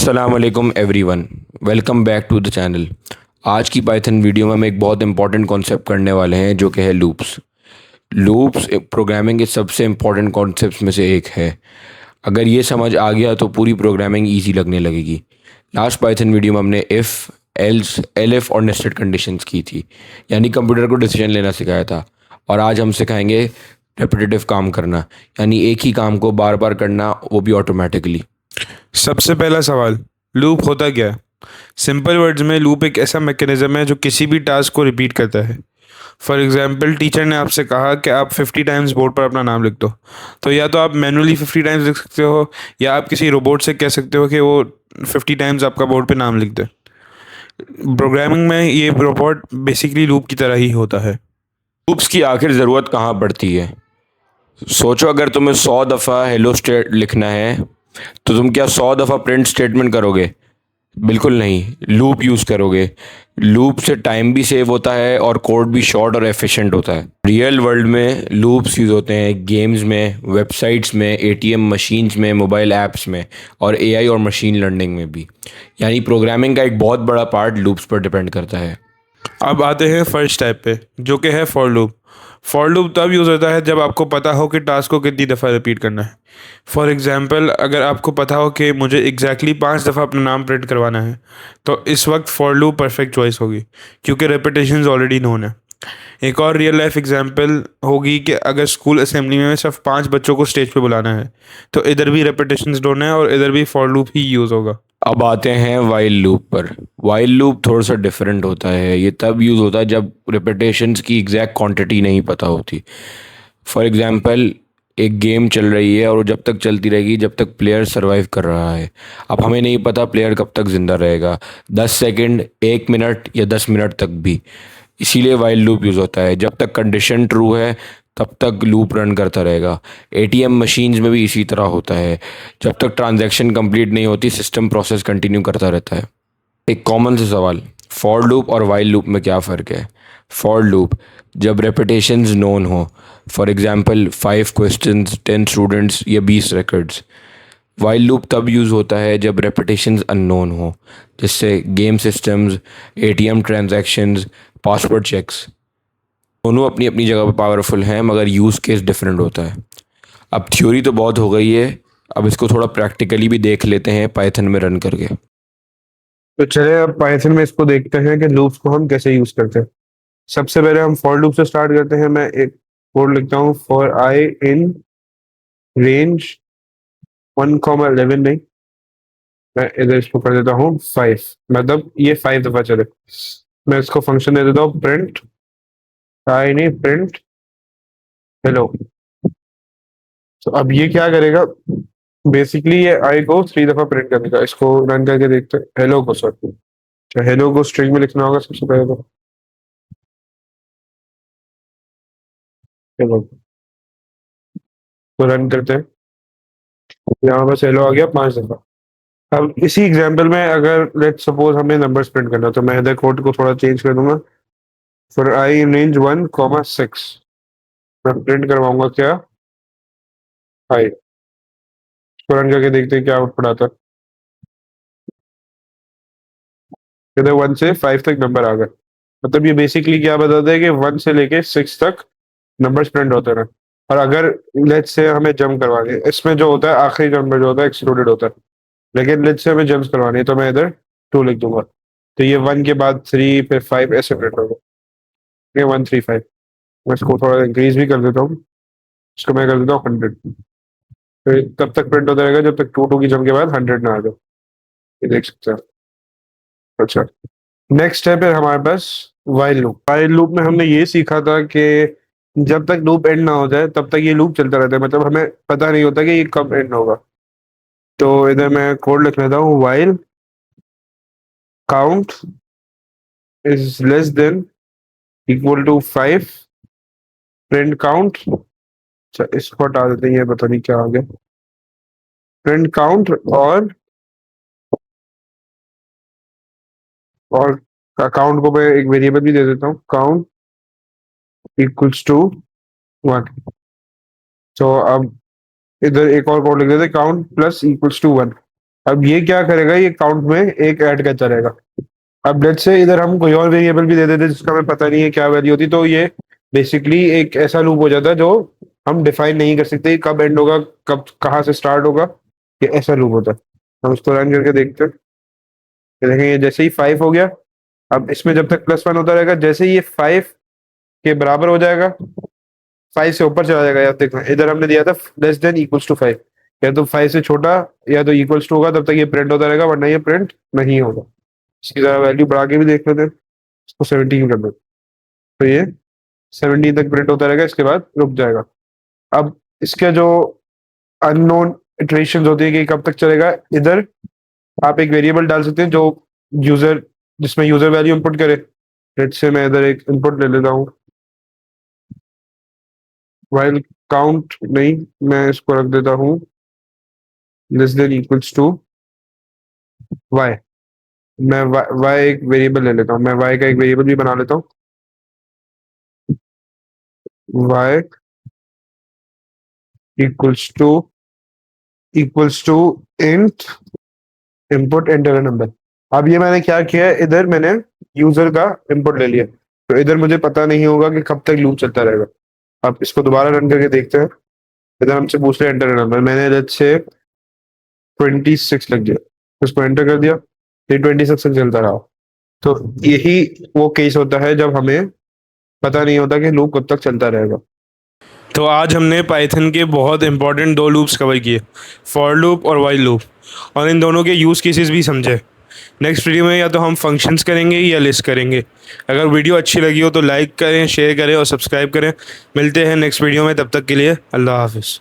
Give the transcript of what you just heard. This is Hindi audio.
अस्सलाम वालेकुम everyone. Welcome back to the channel. आज की पाइथन वीडियो में हम एक बहुत इंपॉर्टेंट कॉन्सेप्ट करने वाले हैं जो कि है लूप्स। लूप्स प्रोग्रामिंग के सबसे इंपॉर्टेंट कॉन्सेप्ट्स में से एक है। अगर ये समझ आ गया तो पूरी प्रोग्रामिंग इजी लगने लगेगी। लास्ट पाइथन वीडियो में हमने इफ़, एल्स, एलिफ और नेस्टेड कंडीशंस की थी, यानी कंप्यूटर को डिसीजन लेना सिखाया था। और आज हम सिखाएंगे रेपिटेटिव काम करना, यानी एक ही काम को बार बार करना, वो भी ऑटोमेटिकली। सबसे पहला सवाल, लूप होता क्या है? सिंपल वर्ड्स में लूप एक ऐसा मैकेनिज्म है जो किसी भी टास्क को रिपीट करता है। फॉर एग्जाम्पल, टीचर ने आपसे कहा कि आप 50 टाइम्स बोर्ड पर अपना नाम लिख दो। तो या तो आप मैनुअली 50 टाइम्स लिख सकते हो, या आप किसी रोबोट से कह सकते हो कि वो 50 टाइम्स आपका बोर्ड पे नाम लिख दे। प्रोग्रामिंग में ये रोबोट बेसिकली लूप की तरह ही होता है। लूप्स की आखिर ज़रूरत कहाँ पड़ती है? सोचो, अगर तुम्हें 100 दफ़ा हेलो स्टेट लिखना है तो तुम क्या 100 दफ़ा प्रिंट स्टेटमेंट करोगे? बिल्कुल नहीं, लूप यूज़ करोगे। लूप से टाइम भी सेव होता है और कोड भी शॉर्ट और एफिशिएंट होता है। रियल वर्ल्ड में लूप्स यूज़ होते हैं गेम्स में, वेबसाइट्स में, एटीएम मशीन्स में, मोबाइल ऐप्स में और एआई और मशीन लर्निंग में भी। यानी प्रोग्रामिंग का एक बहुत बड़ा पार्ट लूप्स पर डिपेंड करता है। अब आते हैं फर्स्ट स्टेप पे, जो कि है फॉर लूप। फॉर लूप तब यूज़ होता है जब आपको पता हो कि टास्क को कितनी दफ़ा रिपीट करना है। फॉर एग्जांपल, अगर आपको पता हो कि मुझे एग्जैक्टली 5 दफ़ा अपना नाम प्रिंट करवाना है, तो इस वक्त फॉर लूप परफेक्ट चॉइस होगी, क्योंकि रेपिटेशंस ऑलरेडी नोन है। एक और रियल लाइफ एग्जांपल होगी कि अगर स्कूल असेंबली में सिर्फ 5 बच्चों को स्टेज पे बुलाना है, तो इधर भी रेपिटेशंस नोन है और इधर भी फॉर लूप ही यूज़ होगा। अब आते हैं वाइल लूप पर। वाइल लूप थोड़ा सा डिफरेंट होता है। ये तब यूज़ होता है जब रिपीटेशंस की एग्जैक्ट क्वांटिटी नहीं पता होती। फॉर एग्जांपल, एक गेम चल रही है और वो जब तक चलती रहेगी जब तक प्लेयर सरवाइव कर रहा है। अब हमें नहीं पता प्लेयर कब तक ज़िंदा रहेगा, 10 सेकंड, 1 मिनट या 10 मिनट तक भी। इसीलिए वाइल लूप यूज़ होता है। जब तक कंडीशन ट्रू है तब तक लूप रन करता रहेगा। एटीएम मशीन्स में भी इसी तरह होता है। जब तक ट्रांजैक्शन कंप्लीट नहीं होती सिस्टम प्रोसेस कंटिन्यू करता रहता है। एक कॉमन सा सवाल, फॉर लूप और वाइल लूप में क्या फ़र्क है? फॉर लूप जब रेपिटेशंस नोन हो, फॉर एग्जांपल 5 क्वेश्चंस, 10 स्टूडेंट्स या 20 रिकॉर्ड्स। वाइल लूप तब यूज़ होता है जब रेपिटेशंस अननोन हो, जिससे game systems, ATM transactions, password checks. दोनों अपनी अपनी जगह पर पावरफुल हैं, मगर यूज़ केस डिफरेंट होता है। अब थ्योरी तो बहुत हो गई है, अब इसको थोड़ा प्रैक्टिकली भी देख लेते हैं पाइथन में रन करके। तो चलिए अब पाइथन में इसको देखते हैं कि लूप्स को हम कैसे यूज़ करते हैं। सबसे पहले हम फॉर लूप से स्टार्ट करते हैं। मैं एक कोड लिखता हूँ, फॉर आई इन रेंज 1, 11 नहीं, मैं इधर इसको कर देता हूँ 5, मतलब ये 5 दफ़ा चले। मैं इसको फंक्शन दे देता हूँ प्रिंट आई, नहीं प्रिंट हेलो। तो अब ये क्या करेगा, बेसिकली ये आई को 3 दफ़ा प्रिंट करने का। इसको रन करके देखते हैं। हेलो को सर, हेलो को स्ट्रिंग में लिखना होगा सबसे पहले। तो हेलो को रन करते हैं। यहाँ बस हेलो आ गया 5 दफ़ा। अब इसी एग्जांपल में अगर लेट्स सपोज हमें नंबर्स प्रिंट करना, तो मैं इधर कोड को थोड़ा चेंज कर दूंगा। फॉर आई इन रेंज 1, 6 मैं प्रिंट करवाऊंगा क्या, आई। इसको रन करके देखते हैं क्या आउटपुट आता है। इधर 1 से 5 तक नंबर आ गए। मतलब ये बेसिकली क्या बताता है कि 1 से लेके 6 तक नंबर्स प्रिंट होते रहे। और अगर लेट्स से हमें जंप करवानी है, इसमें जो होता है आखिरी नंबर जो होता है एक्सक्लूडेड होता है, लेकिन लेट्स से हमें जंप करवानी है, तो मैं इधर 2 लिख दूंगा। तो ये 1 के बाद 3 फिर 5 ऐसे प्रिंट होगा। ये 1, 3, 5। मैं इसको थोड़ा इंक्रीज भी कर देता हूँ। इसको मैं कर देता हूँ 100। फिर तब तक प्रिंट होता रहेगा जब तक 2 की जम के बाद 100 ना आ जाए। ये देख सकते हैं। अच्छा, नेक्स्ट है फिर हमारे पास वाइल लूप। वाइल लूप में हमने ये सीखा था कि जब तक लूप एंड ना हो जाए तब तक ये लूप चलता रहता है। मतलब हमें पता नहीं होता कि ये कब एंड होगा। तो इधर मैं कोड लिख लेता हूँ, while count is less than equal to 5 print count. अच्छा, इसको हटा देते हैं, ये पता नहीं क्या आ गया। प्रिंट काउंट और काउंट को मैं एक वेरिएबल भी दे देता हूँ, काउंट इक्वल्स टू 1। तो अब इधर एक और कोड लिख देते हैं, काउंट प्लस इक्वल्स टू 1। अब ये क्या करेगा, ये काउंट में एक ऐड करता रहेगा। अब लेट्स से इधर हम कोई और वेरिएबल भी दे देते जिसका हमें पता नहीं है क्या वैल्यू होती, तो ये बेसिकली एक ऐसा लूप हो जाता है जो हम डिफाइन नहीं कर सकते कब एंड होगा, कब कहाँ से स्टार्ट होगा। ये ऐसा लूप होता है। हम उसको रन करके देखते हैं। ये देखें, ये जैसे ही 5 हो गया, अब इसमें जब तक +1 होता रहेगा, जैसे ही ये 5 के बराबर हो जाएगा, 5 से ऊपर चला जाएगा। याद देखना, इधर हमने दिया था लेस देन इक्वल्स टू 5, या तो 5 से छोटा या तो इक्वल्स टू होगा, तब तक ये प्रिंट होता रहेगा, वरना ये प्रिंट नहीं होगा। इसकी जरा वैल्यू बढ़ा के भी देख लेते हैं, इसको 17 कर दो, तो ये 17 तक प्रिंट होता रहेगा, इसके बाद रुक जाएगा। अब इसके जो अननोन इटरेशंस होती है कि कब तक चलेगा, इधर आप एक वेरिएबल डाल सकते हैं जो यूजर जिसमें यूजर वैल्यू इनपुट करे। लेट्स से मैं इधर एक इनपुट ले लेता हूँ, वाइल काउंट नहीं, मैं इसको रख देता हूँ less than equals to Y. मैं वाई एक वेरिएबल ले लेता हूँ, मैं वाई का एक वेरिएबल भी बना लेता हूँ, Y equals to int input enter number. अब ये मैंने क्या किया है, इधर मैंने यूजर का इनपुट ले लिया, तो इधर मुझे पता नहीं होगा कि कब तक लूप चलता रहेगा। अब इसको दोबारा रन करके देखते हैं। इधर हमसे पूछ रहे एंटर नंबर, मैंने लेट्स से 26 लग गया, उसको एंटर कर दिया, ये 26 तक चलता रहा। तो यही वो केस होता है जब हमें पता नहीं होता कि लूप कब तक चलता रहेगा। तो आज हमने पाइथन के बहुत इंपॉर्टेंट 2 लूप्स कवर किए, फॉर लूप और वाइल लूप, और इन दोनों के यूज़ केसेस भी समझे। नेक्स्ट वीडियो में या तो हम फंक्शंस करेंगे या लिस्ट करेंगे। अगर वीडियो अच्छी लगी हो तो लाइक करें, शेयर करें और सब्सक्राइब करें। मिलते हैं नेक्स्ट वीडियो में, तब तक के लिए अल्लाह हाफिज़।